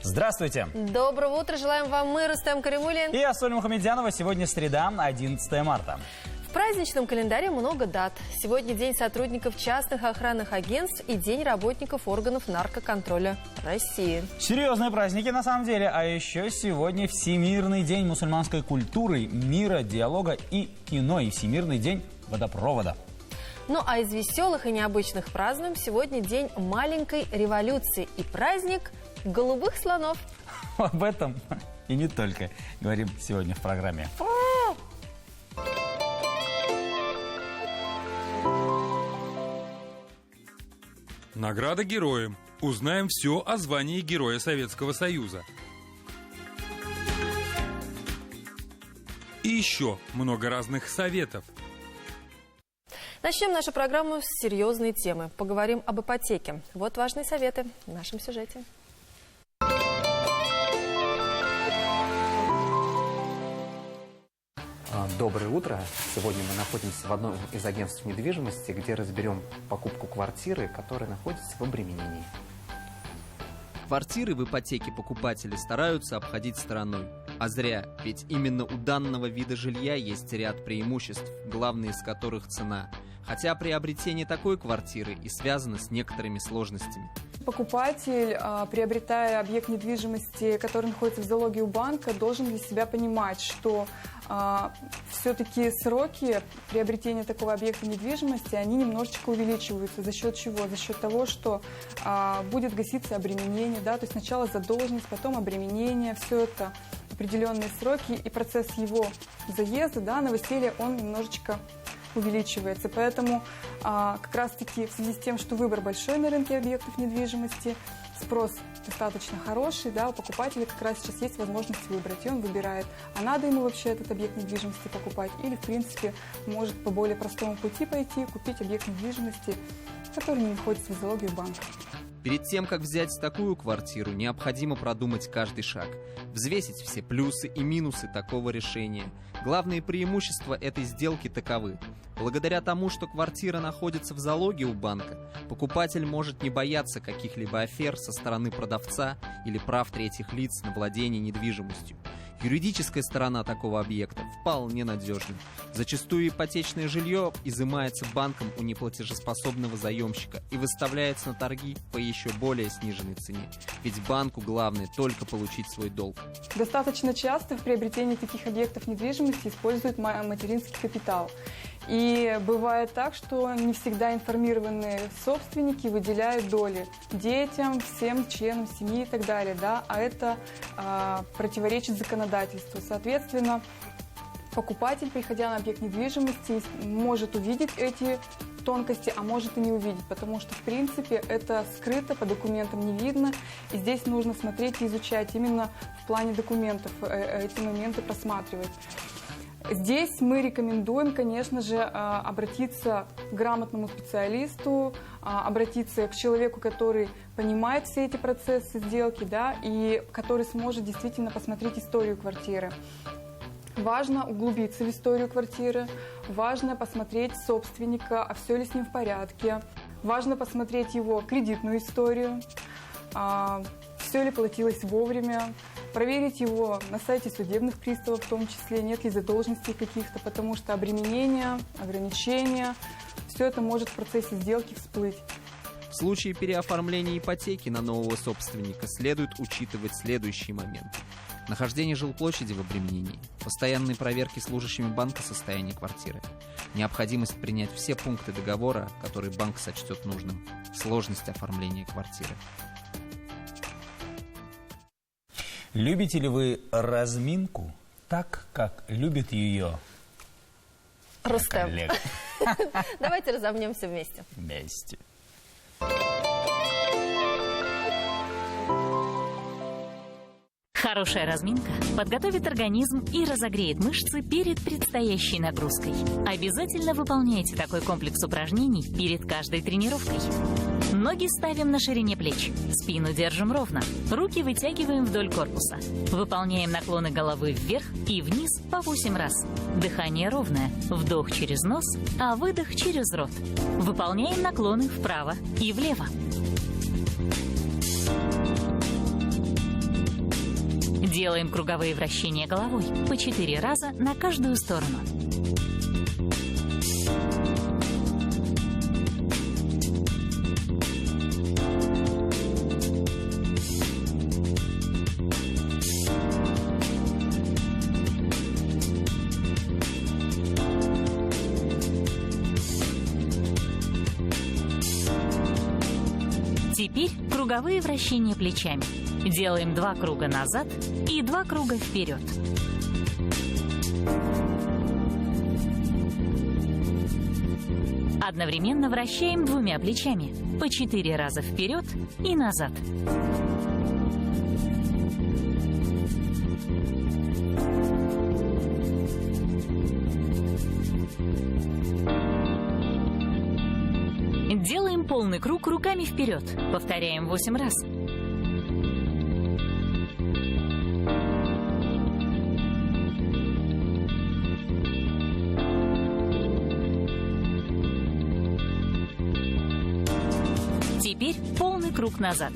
Здравствуйте. Доброго утра. Желаем вам мы, Рустем Каримулин. И я, Соня Мухамедзянова. Сегодня среда, 11 марта. В праздничном календаре много дат. Сегодня День сотрудников частных охранных агентств и День работников органов наркоконтроля России. Серьезные праздники на самом деле. А еще сегодня Всемирный день мусульманской культуры, мира, диалога и кино. И Всемирный день водопровода. Ну а из веселых и необычных празднуем сегодня День маленькой революции и праздник голубых слонов. Об этом и не только говорим сегодня в программе. Награда героям. Узнаем все о звании Героя Советского Союза. И еще много разных советов. Начнем нашу программу с серьезной темы. Поговорим об ипотеке. Вот важные советы в нашем сюжете. Доброе утро. Сегодня мы находимся в одном из агентств недвижимости, где разберем покупку квартиры, которая находится в обременении. Квартиры в ипотеке покупатели стараются обходить стороной. А зря, ведь именно у данного вида жилья есть ряд преимуществ, главное из которых цена. Хотя приобретение такой квартиры и связано с некоторыми сложностями. Покупатель, приобретая объект недвижимости, который находится в залоге у банка, должен для себя понимать, что все-таки сроки приобретения такого объекта недвижимости, они немножечко увеличиваются. За счет чего? За счет того, что будет гаситься обременение, да, то есть сначала задолженность, потом обременение, все это определенные сроки, и процесс его заезда, да, новоселья, он немножечко увеличивается. Поэтому как раз-таки в связи с тем, что выбор большой на рынке объектов недвижимости, спрос достаточно хороший, да, у покупателя как раз сейчас есть возможность выбрать, и он выбирает, а надо ему вообще этот объект недвижимости покупать, или, в принципе, может по более простому пути пойти, купить объект недвижимости, который не находится в залоге у банка. Перед тем, как взять такую квартиру, необходимо продумать каждый шаг, взвесить все плюсы и минусы такого решения. Главные преимущества этой сделки таковы. Благодаря тому, что квартира находится в залоге у банка, покупатель может не бояться каких-либо афер со стороны продавца или прав третьих лиц на владение недвижимостью. Юридическая сторона такого объекта вполне надежна. Зачастую ипотечное жилье изымается банком у неплатежеспособного заемщика и выставляется на торги по еще более сниженной цене. Ведь банку главное только получить свой долг. Достаточно часто в приобретении таких объектов недвижимости используют материнский капитал. И бывает так, что не всегда информированные собственники выделяют доли детям, всем членам семьи и так далее, да, а это противоречит законодательству. Соответственно, покупатель, приходя на объект недвижимости, может увидеть эти тонкости, а может и не увидеть, потому что, в принципе, это скрыто, по документам не видно, и здесь нужно смотреть и изучать именно в плане документов, эти моменты просматривать. Здесь мы рекомендуем, конечно же, обратиться к грамотному специалисту, обратиться к человеку, который понимает все эти процессы сделки, да, и который сможет действительно посмотреть историю квартиры. Важно углубиться в историю квартиры, важно посмотреть собственника, а все ли с ним в порядке, важно посмотреть его кредитную историю, все ли платилось вовремя, проверить его на сайте судебных приставов, в том числе, нет ли задолженностей каких-то, потому что обременения, ограничения, все это может в процессе сделки всплыть. В случае переоформления ипотеки на нового собственника следует учитывать следующие моменты. Нахождение жилплощади в обременении, постоянные проверки служащими банка состояния квартиры, необходимость принять все пункты договора, которые банк сочтет нужным, сложность оформления квартиры. Любите ли вы разминку так, как любит ее Рустем. коллега? Давайте разомнемся вместе. Вместе. Хорошая разминка подготовит организм и разогреет мышцы перед предстоящей нагрузкой. Обязательно выполняйте такой комплекс упражнений перед каждой тренировкой. Ноги ставим на ширине плеч, спину держим ровно, руки вытягиваем вдоль корпуса. Выполняем наклоны головы вверх и вниз по 8 раз. Дыхание ровное, вдох через нос, а выдох через рот. Выполняем наклоны вправо и влево. Делаем круговые вращения головой по 4 раза на каждую сторону. Теперь круговые вращения плечами. Делаем 2 круга назад и 2 круга вперед. Одновременно вращаем 2 плечами по 4 раза вперед и назад. Делаем полный круг руками вперед. Повторяем 8 раз. Теперь полный круг назад.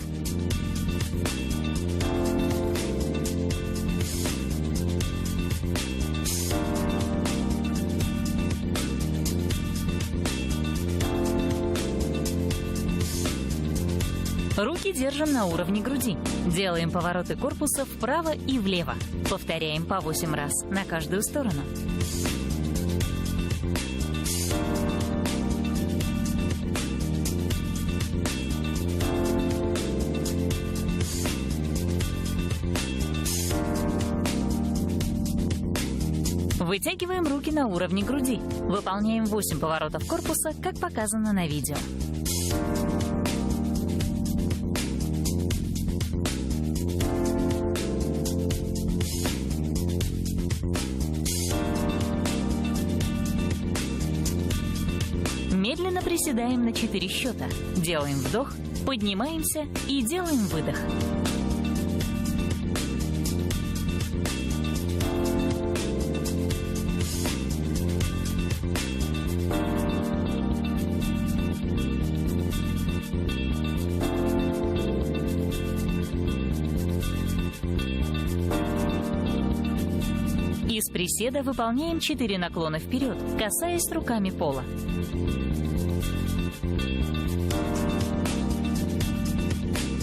Руки держим на уровне груди. Делаем повороты корпуса вправо и влево. Повторяем по 8 раз на каждую сторону. Вытягиваем руки на уровне груди. Выполняем 8 поворотов корпуса, как показано на видео. Медленно приседаем на 4 счета. Делаем вдох, поднимаемся и делаем выдох. Из приседа выполняем 4 наклона вперед, касаясь руками пола.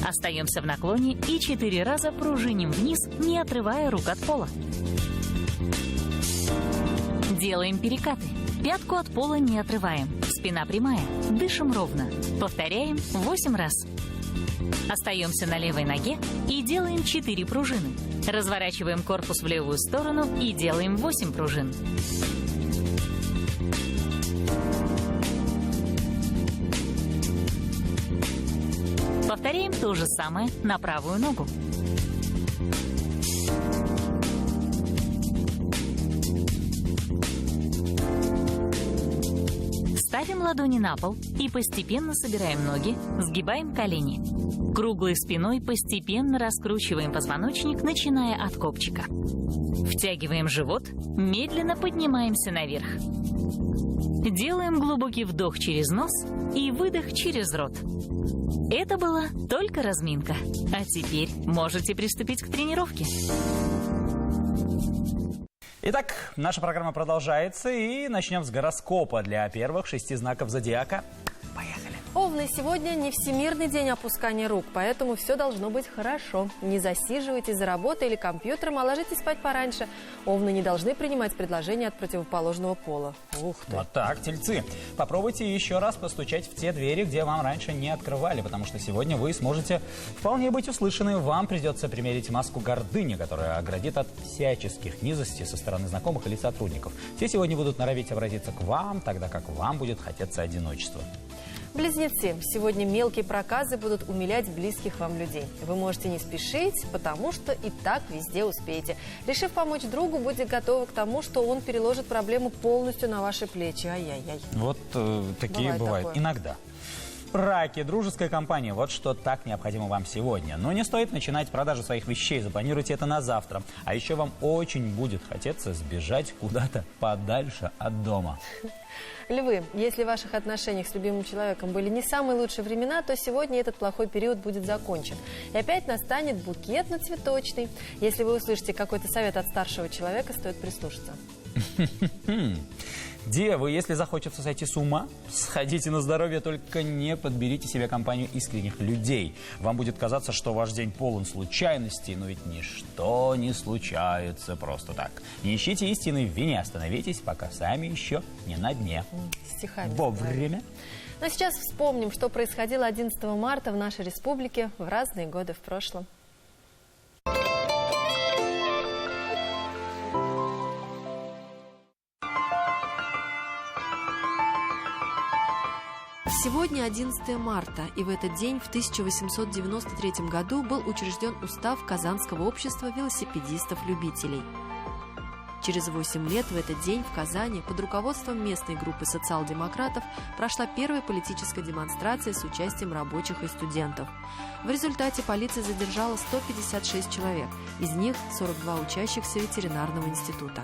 Остаемся в наклоне и 4 раза пружиним вниз, не отрывая рук от пола. Делаем перекаты. Пятку от пола не отрываем. Спина прямая. Дышим ровно. Повторяем 8 раз. Остаемся на левой ноге и делаем 4 пружины. Разворачиваем корпус в левую сторону и делаем 8 пружин. Повторяем то же самое на правую ногу. Ставим ладони на пол и постепенно собираем ноги, сгибаем колени. Круглой спиной постепенно раскручиваем позвоночник, начиная от копчика. Втягиваем живот, медленно поднимаемся наверх. Делаем глубокий вдох через нос и выдох через рот. Это была только разминка. А теперь можете приступить к тренировке. Итак, наша программа продолжается, и начнем с гороскопа для первых 6 знаков зодиака. Поехали! Овны, сегодня не Всемирный день опускания рук, поэтому все должно быть хорошо. Не засиживайтесь за работой или компьютером, а ложитесь спать пораньше. Овны не должны принимать предложения от противоположного пола. Ух ты! Вот так, тельцы. Попробуйте еще раз постучать в те двери, где вам раньше не открывали, потому что сегодня вы сможете вполне быть услышаны. Вам придется примерить маску гордыни, которая оградит от всяческих низостей со стороны знакомых или сотрудников. Те сегодня будут норовить обратиться к вам, тогда как вам будет хотеться одиночества. Близнецы, сегодня мелкие проказы будут умилять близких вам людей. Вы можете не спешить, потому что и так везде успеете. Решив помочь другу, будьте готовы к тому, что он переложит проблему полностью на ваши плечи. Ай-яй-яй. Вот такие бывают. Иногда. браки, дружеская компания – вот что так необходимо вам сегодня. Но не стоит начинать продажу своих вещей, запланируйте это на завтра. А еще вам очень будет хотеться сбежать куда-то подальше от дома. Львы, если в ваших отношениях с любимым человеком были не самые лучшие времена, то сегодня этот плохой период будет закончен. И опять настанет букетно-цветочный. Если вы услышите какой-то совет от старшего человека, стоит прислушаться. Девы, если захочется сойти с ума, сходите на здоровье, только не подберите себе компанию искренних людей. Вам будет казаться, что ваш день полон случайностей, но ведь ничто не случается просто так. Не ищите истины в вине, остановитесь, пока сами еще не на дне. Стихами. Вовремя. Но сейчас вспомним, что происходило 11 марта в нашей республике в разные годы в прошлом. Сегодня 11 марта, и в этот день, в 1893 году, был учрежден устав Казанского общества велосипедистов-любителей. Через 8 лет в этот день в Казани под руководством местной группы социал-демократов прошла первая политическая демонстрация с участием рабочих и студентов. В результате полиция задержала 156 человек, из них 42 учащихся ветеринарного института.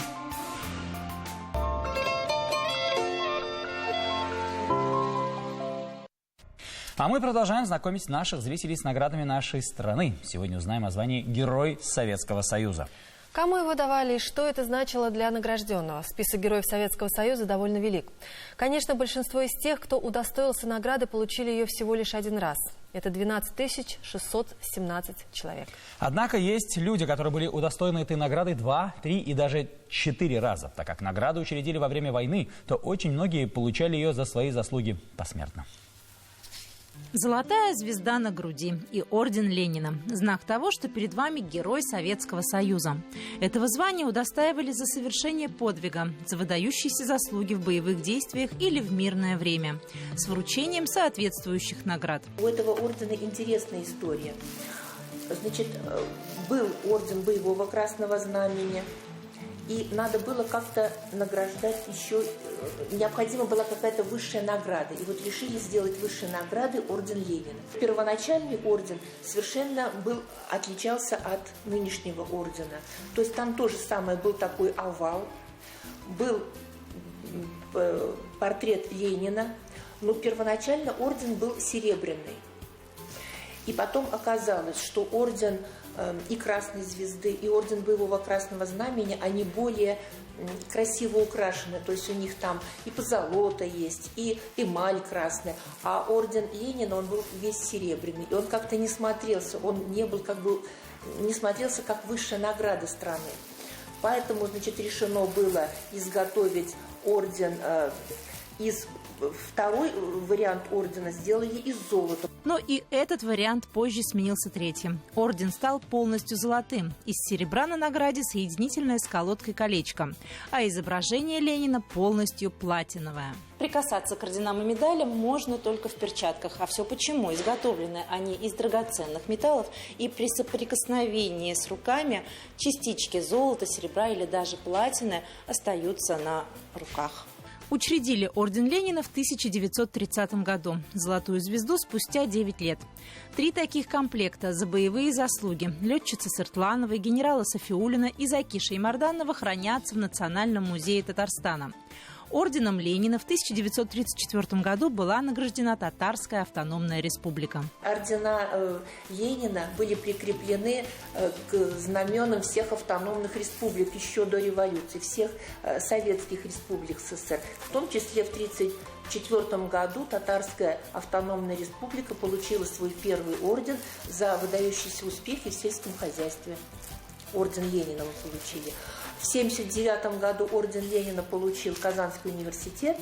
А мы продолжаем знакомить наших зрителей с наградами нашей страны. Сегодня узнаем о звании Герой Советского Союза. Кому его давали и что это значило для награжденного? Список героев Советского Союза довольно велик. Конечно, большинство из тех, кто удостоился награды, получили ее всего лишь один раз. Это 12 617 человек. Однако есть люди, которые были удостоены этой награды 2, 3 и даже 4 раза. Так как награду учредили во время войны, то очень многие получали ее за свои заслуги посмертно. Золотая звезда на груди и орден Ленина – знак того, что перед вами герой Советского Союза. Этого звания удостаивали за совершение подвига, за выдающиеся заслуги в боевых действиях или в мирное время, с вручением соответствующих наград. У этого ордена интересная история. Значит, был орден боевого Красного Знамени, и надо было как-то награждать еще, необходима была какая-то высшая награда. И вот решили сделать высшей наградой орден Ленина. Первоначальный орден совершенно отличался от нынешнего ордена. То есть там тоже самое, был такой овал, был портрет Ленина, но первоначально орден был серебряный. И потом оказалось, что орден и Красной Звезды, и орден Боевого Красного Знамени, они более красиво украшены. То есть у них там и позолота есть, и эмаль красная. А орден Ленина, он был весь серебряный. И он как-то не смотрелся, он не смотрелся как высшая награда страны. Поэтому, значит, решено было изготовить орден второй вариант ордена сделали из золота. Но и этот вариант позже сменился третьим. Орден стал полностью золотым. Из серебра на награде соединительное с колодкой колечко, а изображение Ленина полностью платиновое. Прикасаться к орденам и медалям можно только в перчатках. А все почему? Изготовлены они из драгоценных металлов, и при соприкосновении с руками частички золота, серебра или даже платины остаются на руках. Учредили орден Ленина в 1930 году. Золотую звезду спустя 9 лет. 3 таких комплекта за боевые заслуги летчицы Сыртлановой, генерала Сафиуллина и Закиша Имарданова хранятся в Национальном музее Татарстана. Орденом Ленина в 1934 году была награждена Татарская автономная республика. Ордена Ленина были прикреплены к знаменам всех автономных республик еще до революции, всех советских республик СССР. В том числе в 1934 году Татарская автономная республика получила свой первый орден за выдающиеся успехи в сельском хозяйстве. Орден Ленина мы получили. В 1979 году орден Ленина получил Казанский университет.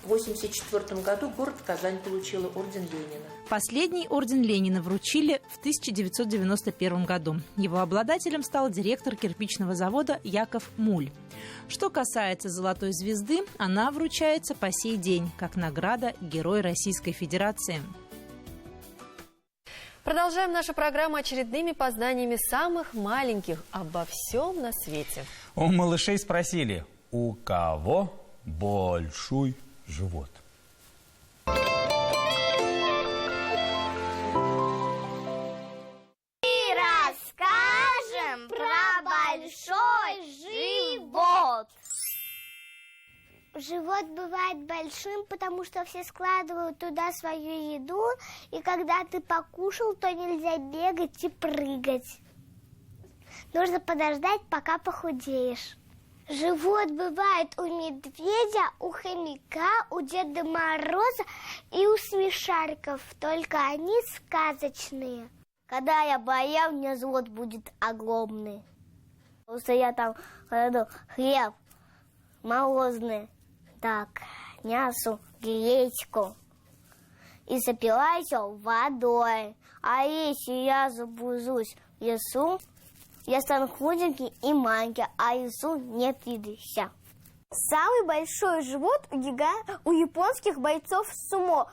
В 1984 году город Казань получила орден Ленина. Последний орден Ленина вручили в 1991 году. Его обладателем стал директор кирпичного завода Яков Муль. Что касается золотой звезды, она вручается по сей день как награда Герой Российской Федерации. Продолжаем нашу программу очередными познаниями самых маленьких обо всем на свете. У малышей спросили, у кого большой живот? большой живот. Живот бывает большим, потому что все складывают туда свою еду, и когда ты покушал, то нельзя бегать и прыгать. Нужно подождать, пока похудеешь. Живот бывает у медведя, у хомяка, у Деда Мороза и у смешариков, только они сказочные. Когда я поем, у меня живот будет огромный. Потому что я там кладу хлеб морозный, так, мясо, гречку и запиваю все водой. А если я заблужусь в лесу, я стану худенький и маленький, а лесу нет еды. Вся. Самый большой живот у японских бойцов сумо.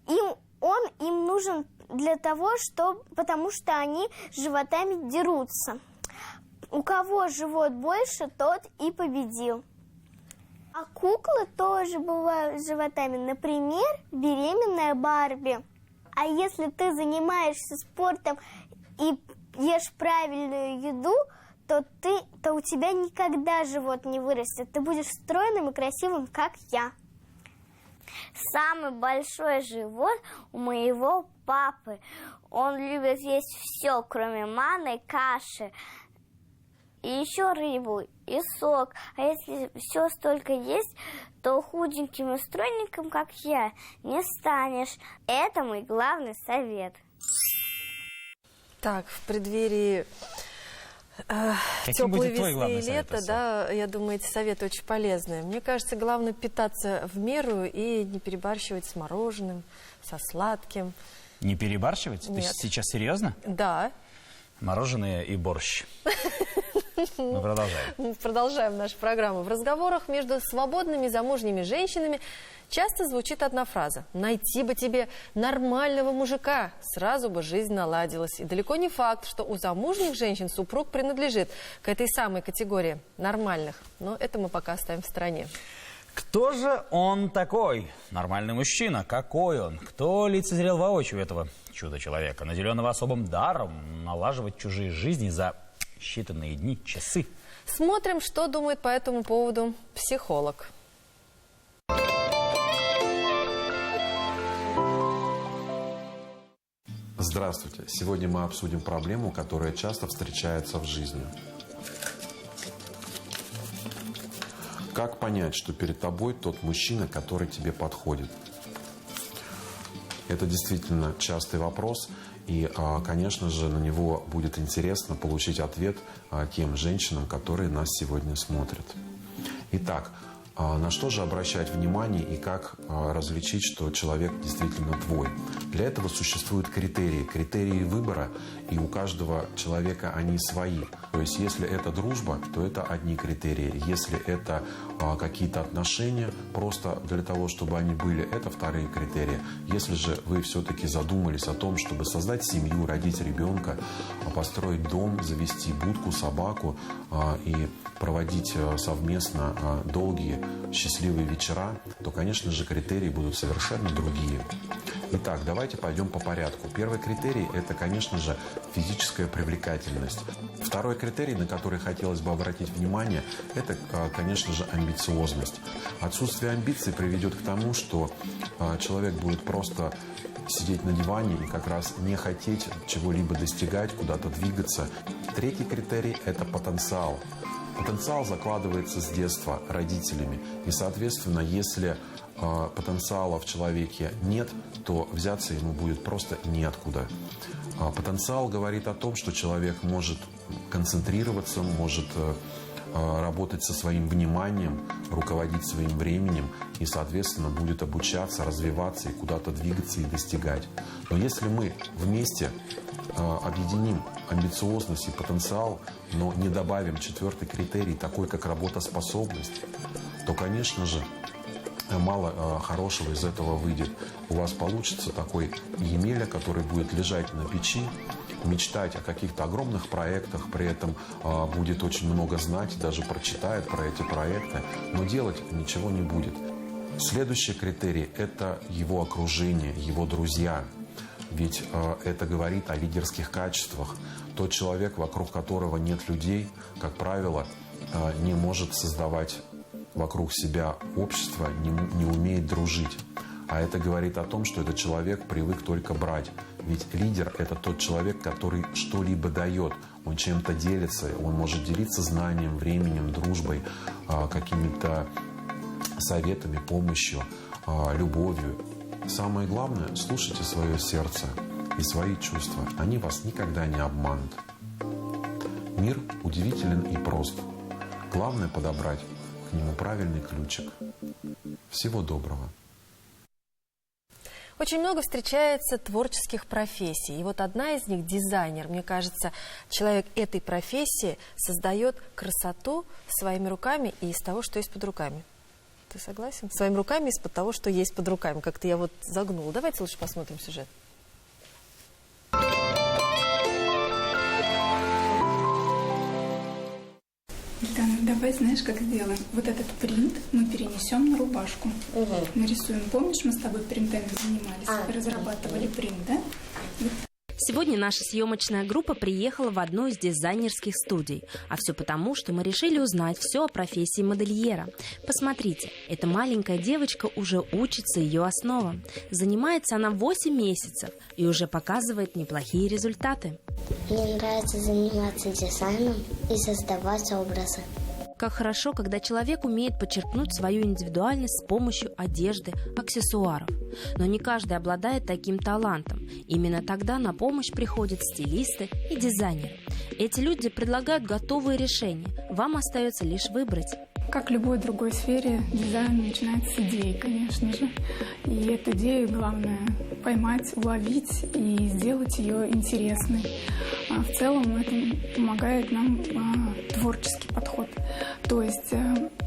Им нужен для того, потому что они животами дерутся. У кого живот больше, тот и победил. А куклы тоже бывают с животами. Например, беременная Барби. А если ты занимаешься спортом и ешь правильную еду, то у тебя никогда живот не вырастет. Ты будешь стройным и красивым, как я. Самый большой живот у моего папы. Он любит есть все, кроме манной, каши, и еще рыбу, и сок. А если все столько есть, то худеньким и стройненьким, как я, не станешь. Это мой главный совет. Так, в преддверии теплой весны и лета, да, я думаю, эти советы очень полезные. Мне кажется, главное питаться в меру и не перебарщивать с мороженым, со сладким. Не перебарщивать? Нет. Ты сейчас серьезно? Да. Мороженое и борщ. Мы продолжаем. Продолжаем нашу программу. В разговорах между свободными замужними женщинами часто звучит одна фраза: «Найти бы тебе нормального мужика, сразу бы жизнь наладилась». И далеко не факт, что у замужних женщин супруг принадлежит к этой самой категории нормальных. Но это мы пока оставим в стороне. Кто же он такой? Нормальный мужчина. Какой он? Кто лицезрел воочию этого чудо-человека, наделенного особым даром налаживать чужие жизни за считанные дни, часы? Смотрим, что думает по этому поводу психолог. Здравствуйте! Сегодня мы обсудим проблему, которая часто встречается в жизни. Как понять, что перед тобой тот мужчина, который тебе подходит? Это действительно частый вопрос, и, конечно же, на него будет интересно получить ответ тем женщинам, которые нас сегодня смотрят. Итак, на что же обращать внимание и как различить, что человек действительно твой? Для этого существуют критерии выбора, и у каждого человека они свои. То есть, если это дружба, то это одни критерии. Если это какие-то отношения, просто для того, чтобы они были, это вторые критерии. Если же вы все-таки задумались о том, чтобы создать семью, родить ребенка, построить дом, завести будку, собаку и проводить совместно долгие счастливые вечера, то, конечно же, критерии будут совершенно другие. Итак, давайте пойдем по порядку. Первый критерий – это, конечно же, физическая привлекательность. Второй критерий, на который хотелось бы обратить внимание, это, конечно же, амбициозность. Отсутствие амбиций приведет к тому, что человек будет просто сидеть на диване и как раз не хотеть чего-либо достигать, куда-то двигаться. Третий критерий – это потенциал. Потенциал закладывается с детства родителями. И, соответственно, если потенциала в человеке нет, то взяться ему будет просто неоткуда. Потенциал говорит о том, что человек может концентрироваться, может работать со своим вниманием, руководить своим временем и, соответственно, будет обучаться, развиваться и куда-то двигаться и достигать. Но если мы вместе объединим амбициозность и потенциал, но не добавим четвертый критерий, такой как работоспособность, то, конечно же, мало хорошего из этого выйдет. У вас получится такой Емеля, который будет лежать на печи, мечтать о каких-то огромных проектах, при этом будет очень много знать, даже прочитает про эти проекты, но делать ничего не будет. Следующий критерий – это его окружение, его друзья. ведь это говорит о лидерских качествах. Тот человек, вокруг которого нет людей, как правило, не может создавать вокруг себя общество, не умеет дружить. А это говорит о том, что этот человек привык только брать. Ведь лидер – это тот человек, который что-либо дает. Он чем-то делится, он может делиться знанием, временем, дружбой, какими-то советами, помощью, любовью. Самое главное – слушайте свое сердце и свои чувства. Они вас никогда не обманут. Мир удивителен и прост. Главное – подобрать к нему правильный ключик. Всего доброго. Очень много встречается творческих профессий. И вот одна из них – дизайнер. Мне кажется, человек этой профессии создает красоту своими руками и из того, что есть под руками. Ты согласен? Своими руками из-под того, что есть под руками. Как-то я вот загнула. Давайте лучше посмотрим сюжет. Давай, знаешь, как сделаем? Вот этот принт мы перенесем на рубашку. Нарисуем. Помнишь, мы с тобой принтами занимались? Разрабатывали принт, да? Сегодня наша съемочная группа приехала в одну из дизайнерских студий. А все потому, что мы решили узнать все о профессии модельера. Посмотрите, эта маленькая девочка уже учится ее основам. Занимается она 8 месяцев и уже показывает неплохие результаты. Мне нравится заниматься дизайном и создавать образы. Как хорошо, когда человек умеет подчеркнуть свою индивидуальность с помощью одежды, аксессуаров. Но не каждый обладает таким талантом. Именно тогда на помощь приходят стилисты и дизайнеры. Эти люди предлагают готовые решения. Вам остается лишь выбрать. Как в любой другой сфере, дизайн начинается с идеи, конечно же. И эту идею главное поймать, уловить и сделать ее интересной. В целом это помогает нам творческий подход. То есть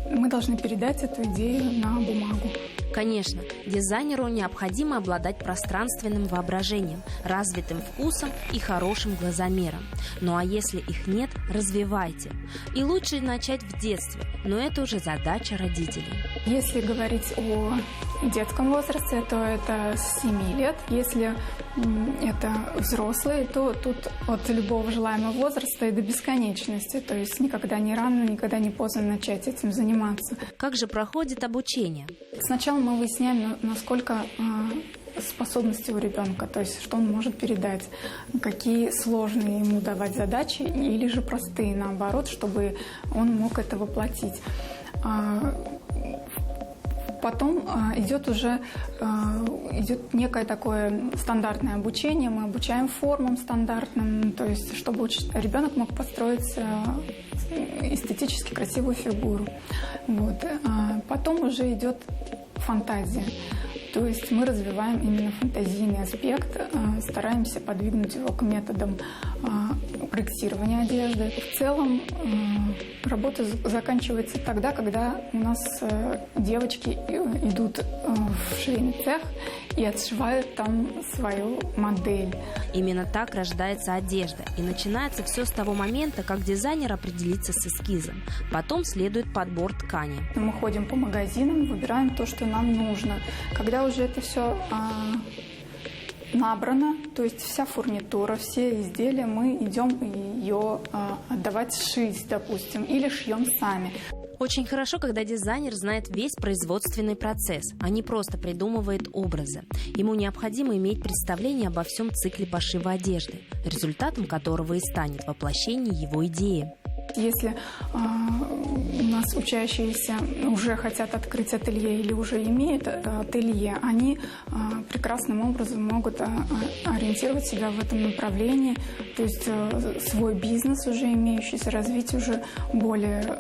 мы должны передать эту идею на бумагу. Конечно, дизайнеру необходимо обладать пространственным воображением, развитым вкусом и хорошим глазомером. Ну а если их нет, развивайте. И лучше начать в детстве, но это уже задача родителей. Если говорить о детском возрасте, то это с 7 лет. Если это взрослые, то тут от любого желаемого возраста и до бесконечности. То есть никогда не рано, никогда не поздно начать этим заниматься. Как же проходит обучение? Сначала мы выясняем, насколько способности у ребенка, то есть что он может передать, какие сложные ему давать задачи или же простые, наоборот, чтобы он мог это воплотить. Потом идет некое такое стандартное обучение. Мы обучаем формам стандартным, то есть чтобы ребенок мог построить эстетически красивую фигуру. Вот. Потом уже идет фантазия. То есть мы развиваем именно фантазийный аспект, стараемся подвигнуть его к методам проектирования одежды. В целом работа заканчивается тогда, когда у нас девочки идут в швейный цех и отшивают там свою модель. Именно так рождается одежда. И начинается все с того момента, как дизайнер определится с эскизом. Потом следует подбор ткани. Мы ходим по магазинам, выбираем то, что нам нужно. Когда уже это все набрано, то есть вся фурнитура, все изделия, мы идем ее отдавать шить, допустим, или шьем сами. Очень хорошо, когда дизайнер знает весь производственный процесс, а не просто придумывает образы. Ему необходимо иметь представление обо всем цикле пошива одежды, результатом которого и станет воплощение его идеи. Если у нас учащиеся уже хотят открыть ателье или уже имеют ателье, они прекрасным образом могут ориентировать себя в этом направлении, то есть свой бизнес уже имеющийся, развить уже более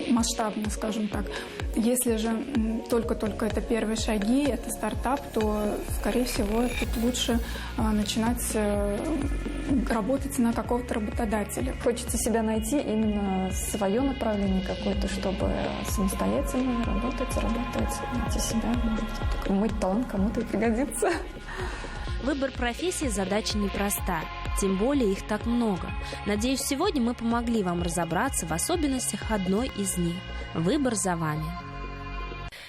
масштабно, скажем так. Если же только-только это первые шаги, это стартап, то, скорее всего, тут лучше начинать работать на какого-то работодателя. Хочется себя найти, именно свое направление какое-то, чтобы самостоятельно работать, найти себя. Может, мой талант кому-то и пригодится. Выбор профессии – задача непроста. Тем более их так много. Надеюсь, сегодня мы помогли вам разобраться в особенностях одной из них. Выбор за вами.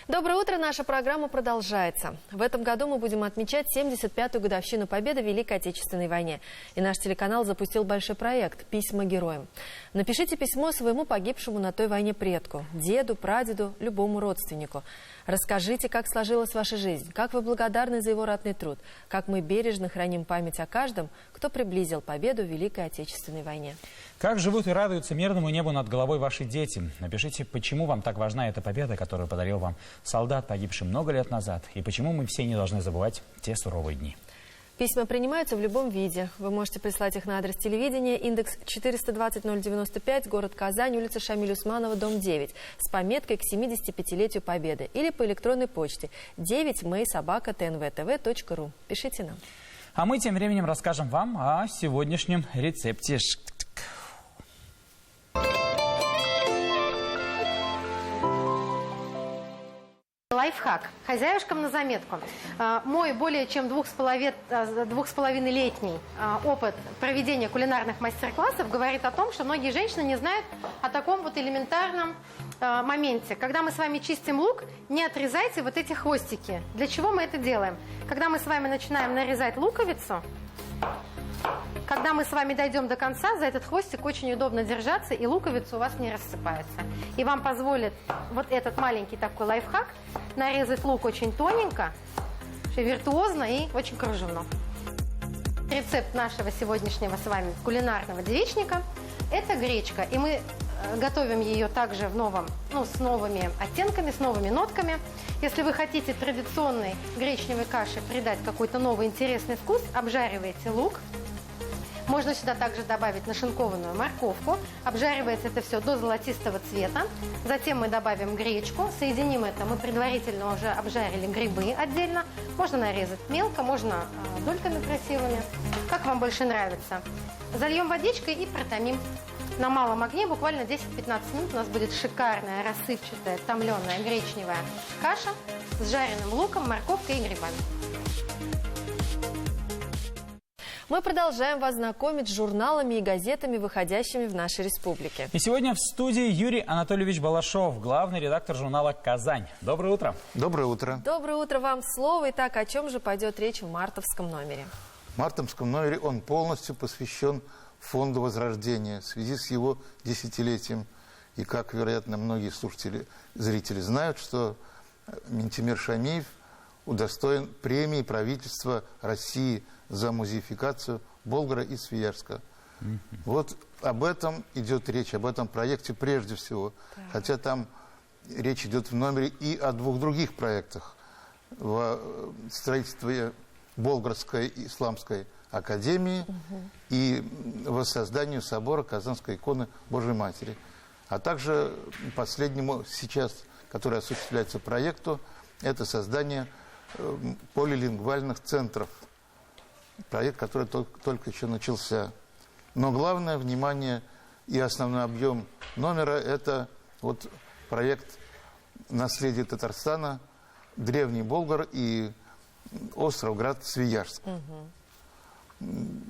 Доброе утро, наша программа продолжается. В этом году мы будем отмечать 75-ю годовщину Победы в Великой Отечественной войне. И наш телеканал запустил большой проект «Письма героям». Напишите письмо своему погибшему на той войне предку, деду, прадеду, любому родственнику. Расскажите, как сложилась ваша жизнь, как вы благодарны за его ратный труд, как мы бережно храним память о каждом, кто приблизил победу в Великой Отечественной войне. Как живут и радуются мирному небу над головой ваши дети? Напишите, почему вам так важна эта победа, которую подарил вам солдат, погибший много лет назад, и почему мы все не должны забывать те суровые дни. Письма принимаются в любом виде. Вы можете прислать их на адрес телевидения, индекс 420-095, город Казань, улица Шамиля Усманова, дом 9, с пометкой к 75-летию Победы, или по электронной почте 9mail@tnvtv.ru. Пишите нам. А мы тем временем расскажем вам о сегодняшнем рецепте. Лайфхак. Хозяюшкам на заметку. Мой более чем 2,5-летний опыт проведения кулинарных мастер-классов говорит о том, что многие женщины не знают о таком вот элементарном моменте. Когда мы с вами чистим лук, не отрезайте вот эти хвостики. Для чего мы это делаем? Когда мы с вами начинаем нарезать луковицу, когда мы с вами дойдем до конца, за этот хвостик очень удобно держаться, и луковица у вас не рассыпается. И вам позволит вот этот маленький такой лайфхак нарезать лук очень тоненько, виртуозно и очень кружевно. Рецепт нашего сегодняшнего с вами кулинарного девичника – это гречка. И мы готовим ее также в новом, с новыми оттенками, с новыми нотками. Если вы хотите традиционной гречневой каше придать какой-то новый интересный вкус, обжариваете лук. Можно сюда также добавить нашинкованную морковку. Обжаривается это все до золотистого цвета. Затем мы добавим гречку. Соединим это. Мы предварительно уже обжарили грибы отдельно. Можно нарезать мелко, можно дольками красивыми. Как вам больше нравится. Зальем водичкой и протомим. На малом огне буквально 10-15 минут у нас будет шикарная, рассыпчатая, томленая гречневая каша с жареным луком, морковкой и грибами. Мы продолжаем вас знакомить с журналами и газетами, выходящими в нашей республике. И сегодня в студии Юрий Анатольевич Балашов, главный редактор журнала «Казань». Доброе утро. Доброе утро. Доброе утро вам. Слово. Итак, о чем же пойдет речь в мартовском номере? В мартовском номере он полностью посвящен Фонду Возрождения в связи с его десятилетием. И как, вероятно, многие слушатели, зрители знают, что Ментимир Шамиев удостоен премии правительства России за музеификацию Болгара и Свияжска. Вот об этом идет речь, об этом проекте прежде всего. Так. Хотя там речь идет в номере и о двух других проектах. В строительстве Болгарской исламской академии и воссозданию собора Казанской иконы Божьей Матери. А также последнему сейчас, который осуществляется проекту, это создание полилингвальных центров. Проект, который только еще начался. Но главное внимание и основной объем номера – это вот проект «Наследие Татарстана», «Древний Болгар» и остров Град Свияжск.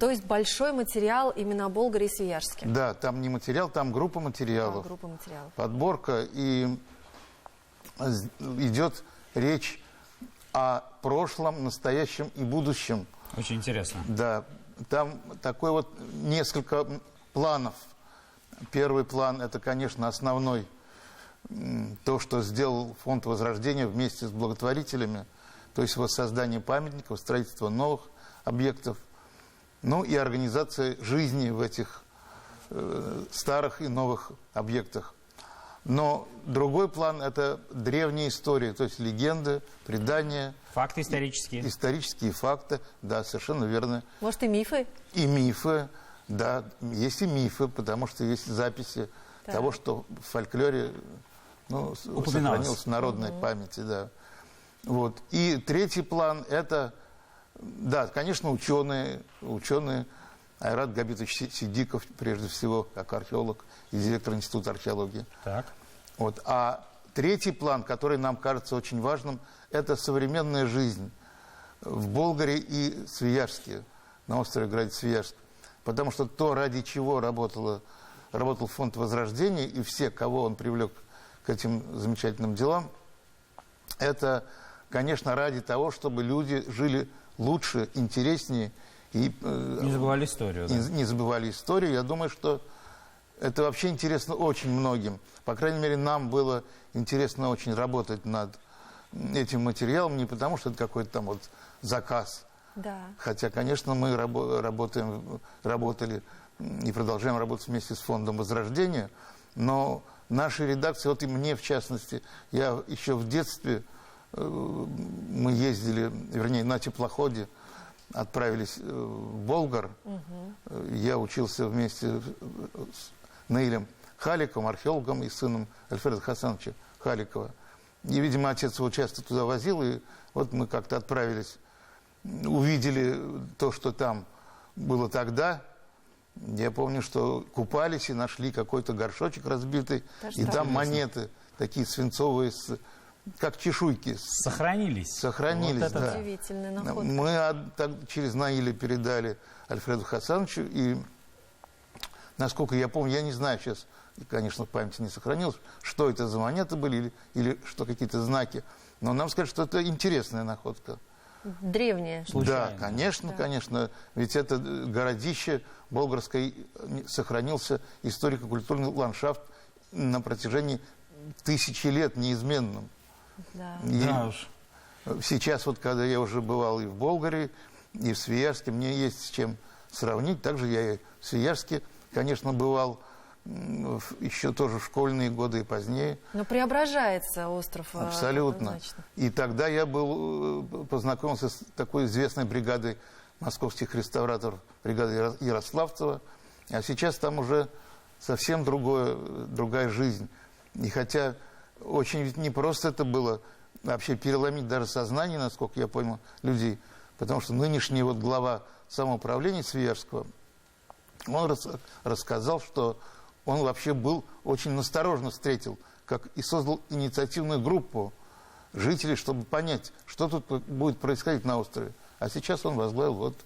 То есть большой материал именно о Болгаре и Свияжске. Да, там не материал, там группа материалов. Группа материалов. Подборка. И идет речь о прошлом, настоящем и будущем. Очень интересно. Да, там такой вот несколько планов. Первый план – это, конечно, основной. То, что сделал Фонд Возрождения вместе с благотворителями. То есть воссоздание памятников, строительство новых объектов. Ну и организация жизни в этих старых и новых объектах. Но другой план – это древние истории, то есть легенды, предания. Факты исторические. Исторические факты, да, совершенно верно. Может, и мифы? И мифы, да, есть и мифы, потому что есть записи того, что в фольклоре сохранилось в народной памяти, да. Вот. И третий план – это, да, конечно, ученые. Айрат Габитович Сидиков, прежде всего, как археолог и директор Института археологии. Так. Вот. А третий план, который нам кажется очень важным, это современная жизнь в Болгаре и Свияжске, на острове Граде Свияжск. Потому что то, ради чего работал Фонд Возрождения, и все, кого он привлек к этим замечательным делам, это, конечно, ради того, чтобы люди жили лучше, интереснее. И не забывали историю. Да? Не забывали историю. Я думаю, что это вообще интересно очень многим. По крайней мере, нам было интересно очень работать над этим материалом, не потому что это какой-то там вот заказ. Да. Хотя, конечно, мы работали и продолжаем работать вместе с Фондом Возрождения, но нашей редакции, вот и мне в частности, я еще в детстве, мы ездили, вернее, на теплоходе, отправились в Болгар. Я учился вместе с Наилем Халиковым, археологом, и сыном Альфреда Хасановича Халикова. И, видимо, отец его часто туда возил, и вот мы как-то отправились, увидели то, что там было тогда. Я помню, что купались и нашли какой-то горшочек разбитый, и там монеты такие свинцовые, как чешуйки. Сохранились. Сохранились, вот это да. удивительная находка. Мы через Наиля передали Альфреду Хасановичу, и, насколько я помню, я не знаю сейчас, конечно, в памяти не сохранилось, что это за монеты были или что какие-то знаки, но нам сказали, что это интересная находка. Древняя. Да, конечно, да. Конечно. Ведь это городище болгарское, сохранился историко-культурный ландшафт на протяжении тысячи лет неизменным. Да. Да уж. Сейчас, вот когда я уже бывал и в Болгарии, и в Свияжске, мне есть с чем сравнить. Также я и в Свияжске, конечно, бывал еще тоже в школьные годы и позднее. Но преображается остров. Абсолютно. Однозначно. И тогда я познакомился с такой известной бригадой московских реставраторов, бригадой Ярославцева. А сейчас там уже совсем другая жизнь. И хотя очень ведь непросто это было вообще переломить даже сознание, насколько я понял, людей. Потому что нынешний вот глава самоуправления Свияжского, он рассказал, что он вообще был очень насторожно встретил, как и создал инициативную группу жителей, чтобы понять, что тут будет происходить на острове. А сейчас он возглавил вот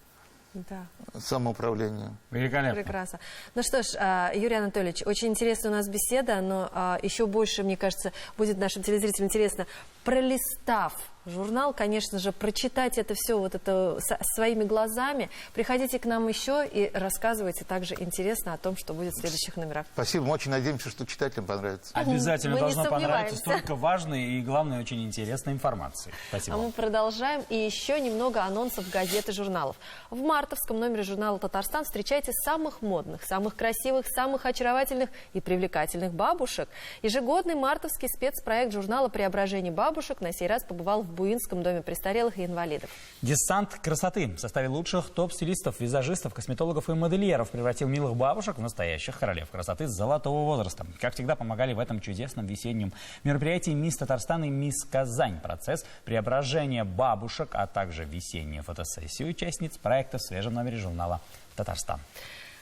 самоуправление. Великолепно. Прекрасно. Ну что ж, Юрий Анатольевич, очень интересная у нас беседа, но еще больше, мне кажется, будет нашим телезрителям интересно, пролистав журнал, конечно же, прочитать это все вот это своими глазами. Приходите к нам еще и рассказывайте также интересно о том, что будет в следующих номерах. Спасибо, мы очень надеемся, что читателям понравится. Обязательно должно понравиться, столько важной и, главное, очень интересной информации. Спасибо. А мы продолжаем, и еще немного анонсов газет и журналов. В мартовском номере журнала «Татарстан» встречайте самых модных, самых красивых, самых очаровательных и привлекательных бабушек. Ежегодный мартовский спецпроект журнала «Преображение бабушек» на сей раз побывал в Буинском доме престарелых и инвалидов. Десант красоты в составе лучших топ-стилистов, визажистов, косметологов и модельеров превратил милых бабушек в настоящих королев красоты золотого возраста. Как всегда, помогали в этом чудесном весеннем мероприятии «Мисс Татарстан» и «Мисс Казань». Процесс преображения бабушек, а также весеннюю фотосессию участниц проекта в свежем номере журнала «Татарстан».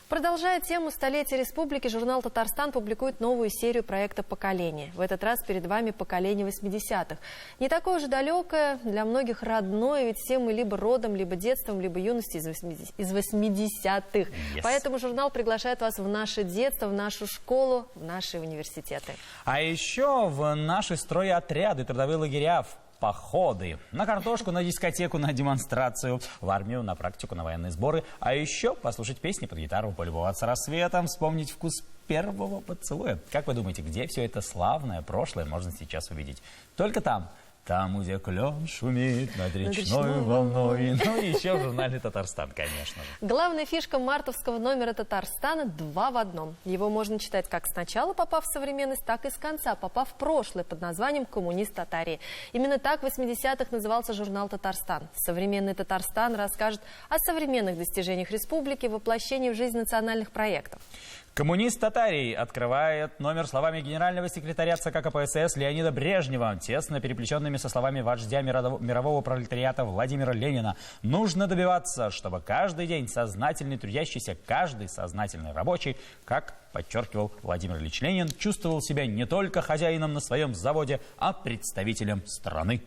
Продолжая тему столетия республики, журнал «Татарстан» публикует новую серию проекта «Поколение». В этот раз перед вами поколение 80-х. Не такое уж далекое, для многих родное, ведь все мы либо родом, либо детством, либо юностью из 80-х. Поэтому журнал приглашает вас в наше детство, в нашу школу, в наши университеты. А еще в наши стройотряды, трудовые лагеря, в походы, на картошку, на дискотеку, на демонстрацию, в армию, на практику, на военные сборы. А еще послушать песни под гитару, полюбоваться рассветом, вспомнить вкус первого поцелуя. Как вы думаете, где все это славное прошлое можно сейчас увидеть? Только там. Там, где клен шумит над речной волной. Ну и еще в журнале «Татарстан», конечно же. Главная фишка мартовского номера «Татарстана» 2 в 1. Его можно читать как сначала, попав в современность, так и с конца, попав в прошлое, под названием «Коммунист Татарии». Именно так в 80-х назывался журнал «Татарстан». Современный «Татарстан» расскажет о современных достижениях республики, воплощении в жизнь национальных проектов. «Коммунист Татарии» открывает номер словами генерального секретаря ЦК КПСС Леонида Брежнева, тесно переплетенными со словами вождя мирового пролетариата Владимира Ленина. Нужно добиваться, чтобы каждый день сознательный трудящийся, каждый сознательный рабочий, как подчеркивал Владимир Ильич Ленин, чувствовал себя не только хозяином на своем заводе, а представителем страны.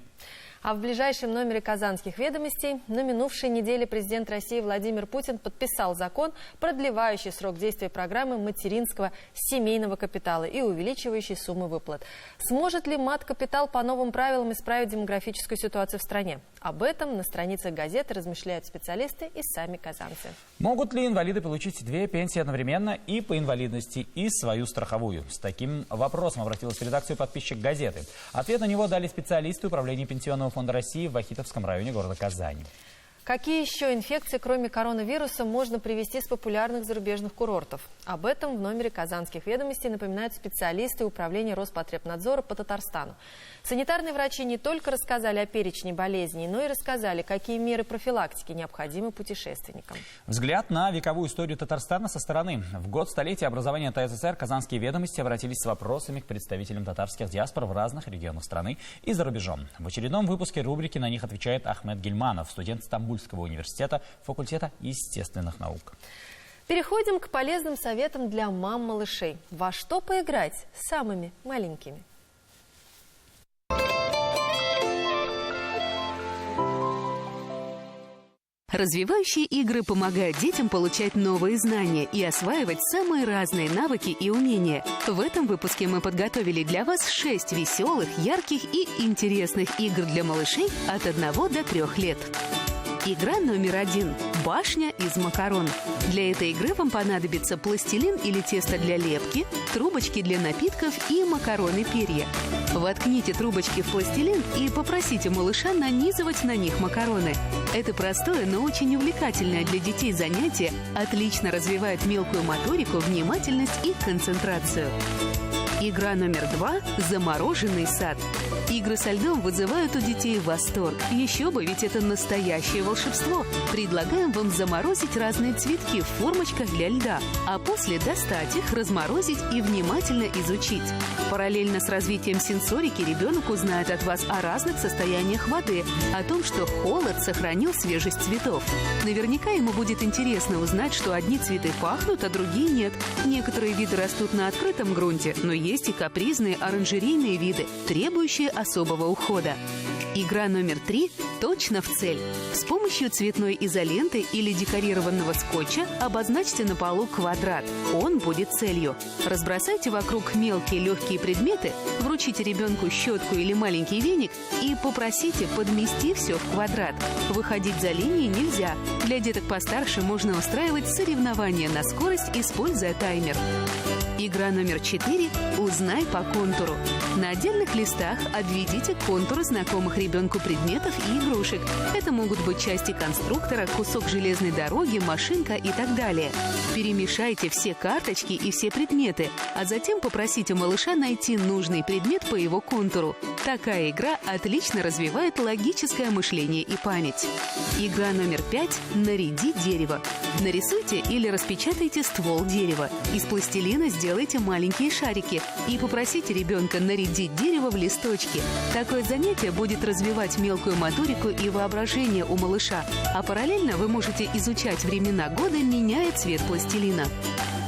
А в ближайшем номере «Казанских ведомостей» на минувшей неделе президент России Владимир Путин подписал закон, продлевающий срок действия программы материнского семейного капитала и увеличивающий суммы выплат. Сможет ли мат-капитал по новым правилам исправить демографическую ситуацию в стране? Об этом на страницах газеты размышляют специалисты и сами казанцы. Могут ли инвалиды получить 2 пенсии одновременно и по инвалидности, и свою страховую? С таким вопросом обратилась в редакцию подписчик газеты. Ответ на него дали специалисты Управления Пенсионного фонда России в Вахитовском районе города Казани. Какие еще инфекции, кроме коронавируса, можно привезти с популярных зарубежных курортов? Об этом в номере «Казанских ведомостей» напоминают специалисты Управления Роспотребнадзора по Татарстану. Санитарные врачи не только рассказали о перечне болезней, но и рассказали, какие меры профилактики необходимы путешественникам. Взгляд на вековую историю Татарстана со стороны. В год столетия образования ТССР «Казанские ведомости» обратились с вопросами к представителям татарских диаспор в разных регионах страны и за рубежом. В очередном выпуске рубрики на них отвечает Ахмед Гильманов, студент Стамбульского университета, факультета естественных наук. Переходим к полезным советам для мам-малышей. Во что поиграть с самыми маленькими? Развивающие игры помогают детям получать новые знания и осваивать самые разные навыки и умения. В этом выпуске мы подготовили для вас 6 веселых, ярких и интересных игр для малышей от 1 до 3 лет. Игра номер 1 – башня из макарон. Для этой игры вам понадобится пластилин или тесто для лепки, трубочки для напитков и макароны-перья. Воткните трубочки в пластилин и попросите малыша нанизывать на них макароны. Это простое, но очень увлекательное для детей занятие, отлично развивает мелкую моторику, внимательность и концентрацию. Игра номер 2 – замороженный сад. Игры со льдом вызывают у детей восторг. Еще бы, ведь это настоящее волшебство. Предлагаем вам заморозить разные цветки в формочках для льда, а после достать их, разморозить и внимательно изучить. Параллельно с развитием сенсорики ребенок узнает от вас о разных состояниях воды, о том, что холод сохранил свежесть цветов. Наверняка ему будет интересно узнать, что одни цветы пахнут, а другие нет. Некоторые виды растут на открытом грунте, но есть и капризные оранжерейные виды, требующие особого ухода. Игра номер 3 – точно в цель. С помощью цветной изоленты или декорированного скотча обозначьте на полу квадрат. Он будет целью. Разбросайте вокруг мелкие легкие предметы, вручите ребенку щетку или маленький веник и попросите подмести все в квадрат. Выходить за линии нельзя. Для деток постарше можно устраивать соревнования на скорость, используя таймер. Игра номер 4 – «Узнай по контуру». На отдельных листах обведите контуры знакомых ребенку предметов и игрушек. Это могут быть части конструктора, кусок железной дороги, машинка и так далее. Перемешайте все карточки и все предметы, а затем попросите малыша найти нужный предмет по его контуру. Такая игра отлично развивает логическое мышление и память. Игра номер 5 – «Наряди дерево». Нарисуйте или распечатайте ствол дерева. Из пластилина сделайте маленькие шарики и попросите ребенка нарядить дерево в листочки. Такое занятие будет развивать мелкую моторику и воображение у малыша, а параллельно вы можете изучать времена года, меняя цвет пластилина.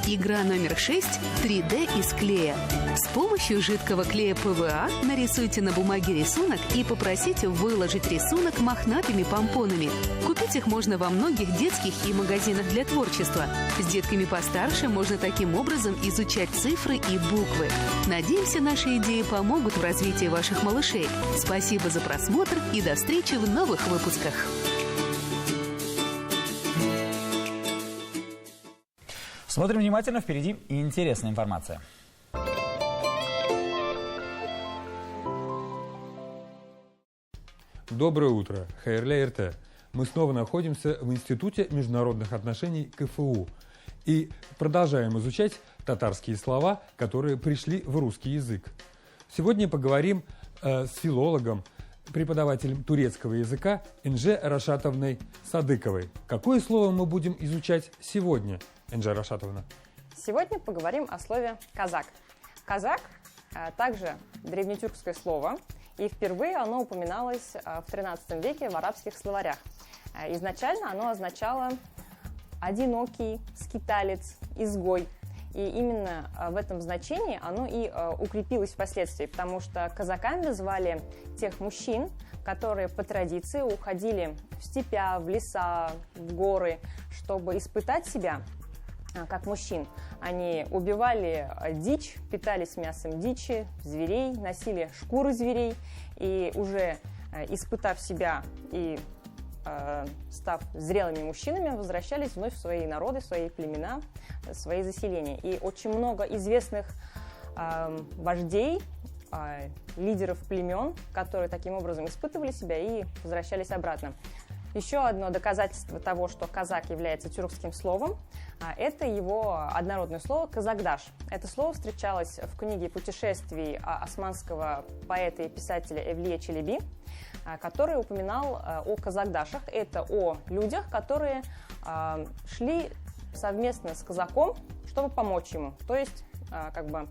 Игра номер 6 – 3D из клея. С помощью жидкого клея ПВА нарисуйте на бумаге рисунок и попросите выложить рисунок мохнатыми помпонами. Купить их можно во многих детских и магазинах для творчества. С детками постарше можно таким образом изучать цифры и буквы. Надеемся, наши идеи помогут в развитии ваших малышей. Спасибо за просмотр и до встречи в новых выпусках. Смотрим внимательно, впереди интересная информация. Доброе утро, Хайрле РТ. Мы снова находимся в Институте международных отношений КФУ и продолжаем изучать татарские слова, которые пришли в русский язык. Сегодня поговорим с филологом, преподавателем турецкого языка Энже Рашатовной Садыковой. Какое слово мы будем изучать сегодня, Энже Рашатовна? Сегодня поговорим о слове «казак». «Казак» также древнетюркское слово, и впервые оно упоминалось в XIII веке в арабских словарях. Изначально оно означало «одинокий», «скиталец», «изгой». И именно в этом значении оно и укрепилось впоследствии, потому что казаками звали тех мужчин, которые по традиции уходили в степя, в леса, в горы, чтобы испытать себя как мужчин. Они убивали дичь, питались мясом дичи, зверей, носили шкуры зверей, и уже испытав себя и став зрелыми мужчинами, возвращались вновь в свои народы, в свои племена, в свои заселения. И очень много известных вождей, лидеров племен, которые таким образом испытывали себя и возвращались обратно. Еще одно доказательство того, что казак является тюркским словом, это его однородное слово «казакдаш». Это слово встречалось в книге путешествий османского поэта и писателя Эвлия Челеби, который упоминал о казакдашах. Это о людях, которые шли совместно с казаком, чтобы помочь ему. То есть, как бы,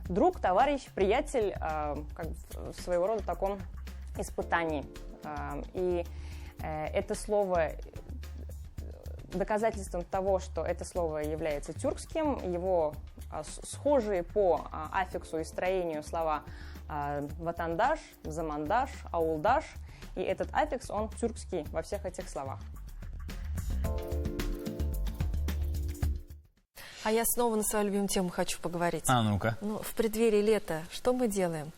друг, товарищ, приятель, как в своего рода таком испытании. И это слово доказательством того, что это слово является тюркским, его схожие по аффиксу и строению слова ватандаш, замандаш, аулдаш, и этот аффикс, он тюркский во всех этих словах. А я снова на свою любимую тему хочу поговорить. А ну-ка. Ну, в преддверии лета что мы делаем?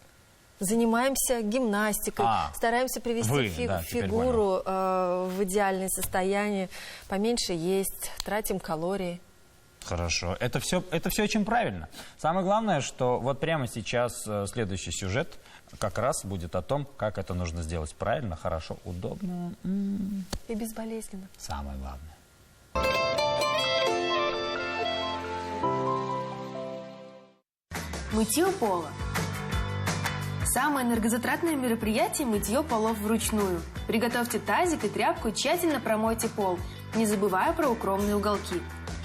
Занимаемся гимнастикой, стараемся привести фигуру в идеальное состояние, поменьше есть, тратим калории. Хорошо. Это все очень правильно. Самое главное, что вот прямо сейчас следующий сюжет как раз будет о том, как это нужно сделать правильно, хорошо, удобно. И безболезненно. Самое главное. Мытье пола. Самое энергозатратное мероприятие – мытье полов вручную. Приготовьте тазик и тряпку, тщательно промойте пол, не забывая про укромные уголки.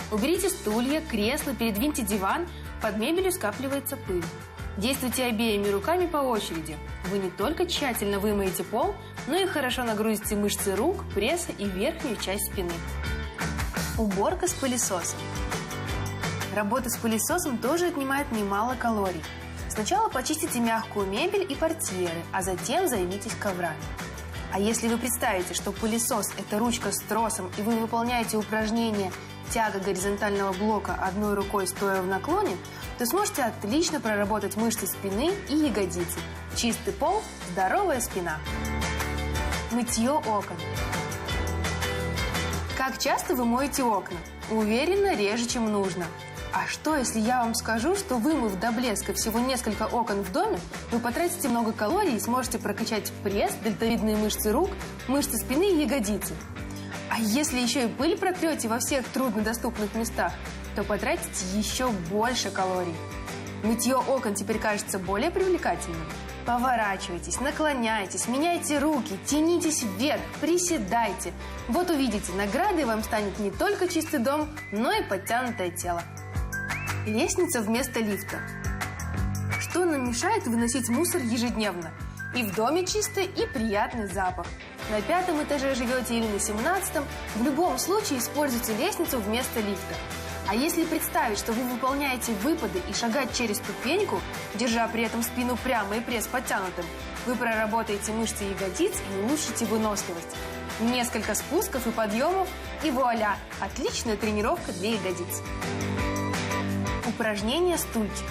Уберите стулья, кресла, передвиньте диван, под мебелью скапливается пыль. Действуйте обеими руками по очереди. Вы не только тщательно вымоете пол, но и хорошо нагрузите мышцы рук, пресса и верхнюю часть спины. Уборка с пылесосом. Работа с пылесосом тоже отнимает немало калорий. Сначала почистите мягкую мебель и портьеры, а затем займитесь коврами. А если вы представите, что пылесос – это ручка с тросом, и вы выполняете упражнение «тяга горизонтального блока одной рукой, стоя в наклоне», то сможете отлично проработать мышцы спины и ягодицы. Чистый пол – здоровая спина. Мытье окон. Как часто вы моете окна? Уверенно, реже, чем нужно. А что, если я вам скажу, что вымыв до блеска всего несколько окон в доме, вы потратите много калорий и сможете прокачать пресс, дельтовидные мышцы рук, мышцы спины и ягодицы. А если еще и пыль протрете во всех труднодоступных местах, то потратите еще больше калорий. Мытье окон теперь кажется более привлекательным. Поворачивайтесь, наклоняйтесь, меняйте руки, тянитесь вверх, приседайте. Вот увидите, наградой вам станет не только чистый дом, но и подтянутое тело. Лестница вместо лифта. Что нам мешает выносить мусор ежедневно? И в доме чисто, и приятный запах. На 5-м этаже живете или на 17-м, в любом случае используйте лестницу вместо лифта. А если представить, что вы выполняете выпады и шагать через ступеньку, держа при этом спину прямо и пресс подтянутым, вы проработаете мышцы ягодиц и улучшите выносливость. Несколько спусков и подъемов, и вуаля! Отличная тренировка для ягодиц. Упражнение стульчик.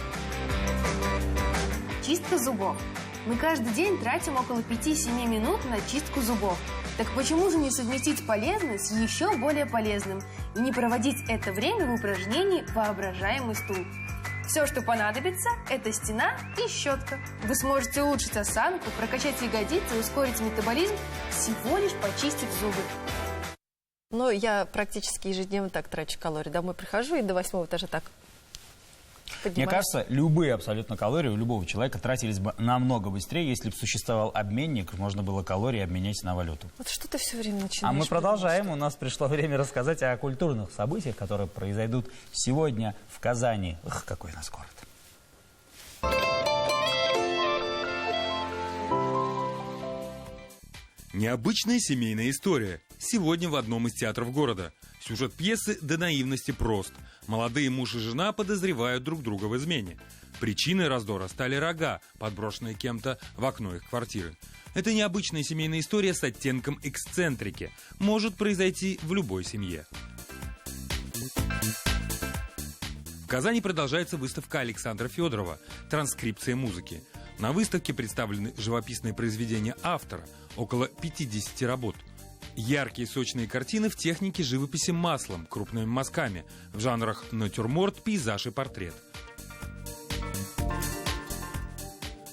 Чистка зубов. Мы каждый день тратим около 5-7 минут на чистку зубов. Так почему же не совместить полезное с еще более полезным и не проводить это время в упражнении «Воображаемый стул»? Все, что понадобится, это стена и щетка. Вы сможете улучшить осанку, прокачать ягодицы и ускорить метаболизм, всего лишь почистив зубы. Ну, я практически ежедневно так трачу калорий. Домой прихожу и до 8-го этажа так поднимаюсь. Мне кажется, любые абсолютно калории у любого человека тратились бы намного быстрее, если бы существовал обменник, можно было калории обменять на валюту. Вот что ты все время начинаешь. А мы продолжаем. У нас пришло время рассказать о культурных событиях, которые произойдут сегодня в Казани. Эх, какой у нас город. Необычная семейная история. Сегодня в одном из театров города. Сюжет пьесы до наивности прост. Молодые муж и жена подозревают друг друга в измене. Причиной раздора стали рога, подброшенные кем-то в окно их квартиры. Это необычная семейная история с оттенком эксцентрики. Может произойти в любой семье. В Казани продолжается выставка Александра Федорова «Транскрипция музыки». На выставке представлены живописные произведения автора, около 50 работ. Яркие сочные картины в технике живописи маслом, крупными мазками, в жанрах натюрморт, пейзаж и портрет.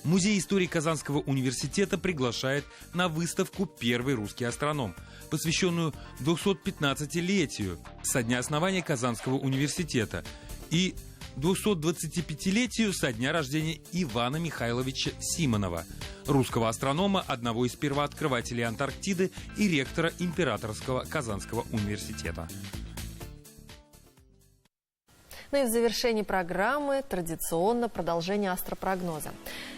Музей истории Казанского университета приглашает на выставку «Первый русский астроном», посвященную 215-летию со дня основания Казанского университета и 225-летию со дня рождения Ивана Михайловича Симонова, русского астронома, одного из первооткрывателей Антарктиды и ректора Императорского Казанского университета. Ну и в завершении программы традиционно продолжение астропрогноза.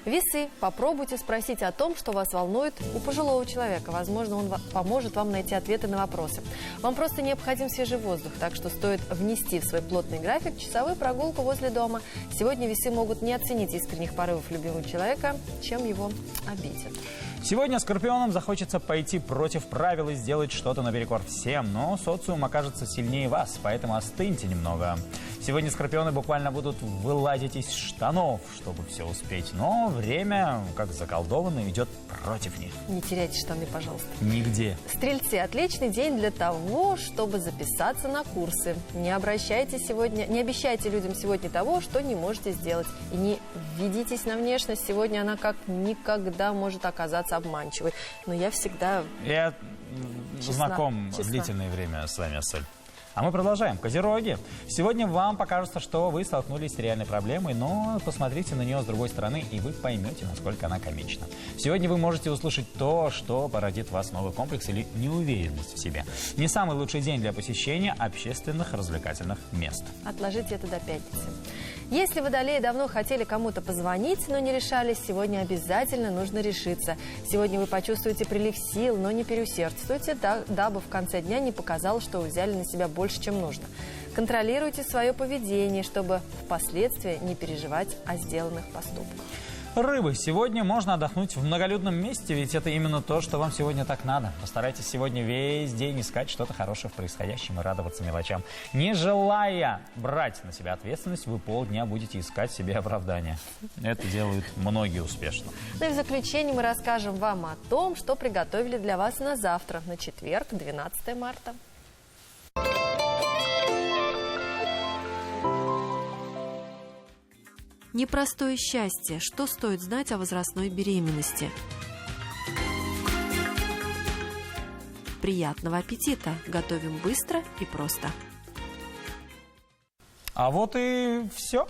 Весы. Попробуйте спросить о том, что вас волнует у пожилого человека. Возможно, он поможет вам найти ответы на вопросы. Вам просто необходим свежий воздух, так что стоит внести в свой плотный график часовую прогулку возле дома. Сегодня весы могут не оценить искренних порывов любимого человека, чем его обидят. Сегодня скорпионам захочется пойти против правил и сделать что-то наперекор всем, но социум окажется сильнее вас, поэтому остыньте немного. Сегодня скорпионы буквально будут вылазить из штанов, чтобы все успеть, но время, как заколдованное, идет против них. Не теряйте штаны, пожалуйста. Нигде. Стрельцы. Отличный день для того, чтобы записаться на курсы. Не обещайте людям сегодня того, что не можете сделать. И не ведитесь на внешность. Сегодня она как никогда может оказаться обманчивой. Но я всегда Я знаком длительное время с вами, Асель. А мы продолжаем. Козероги. Сегодня вам покажется, что вы столкнулись с реальной проблемой, но посмотрите на нее с другой стороны, и вы поймете, насколько она комична. Сегодня вы можете услышать то, что породит в вас новый комплекс или неуверенность в себе. Не самый лучший день для посещения общественных развлекательных мест. Отложите это до пятницы. Если водолеи давно хотели кому-то позвонить, но не решались, сегодня обязательно нужно решиться. Сегодня вы почувствуете прилив сил, но не переусердствуйте, дабы в конце дня не показалось, что вы взяли на себя больше, чем нужно. Контролируйте свое поведение, чтобы впоследствии не переживать о сделанных поступках. Рыбы. Сегодня можно отдохнуть в многолюдном месте, ведь это именно то, что вам сегодня так надо. Постарайтесь сегодня весь день искать что-то хорошее в происходящем и радоваться мелочам. Не желая брать на себя ответственность, вы полдня будете искать себе оправдания. Это делают многие успешно. Ну и в заключение мы расскажем вам о том, что приготовили для вас на завтра, на четверг, 12 марта. Непростое счастье. Что стоит знать о возрастной беременности? Приятного аппетита! Готовим быстро и просто. А вот и все.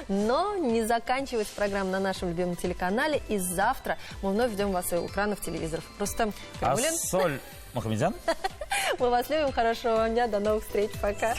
Но не заканчивается программа на нашем любимом телеканале. И завтра мы вновь ждем вас у экранов телевизоров. Рустам Каймулин. Ассоль Мухамедзян. Мы вас любим. Хорошего вам дня. До новых встреч. Пока.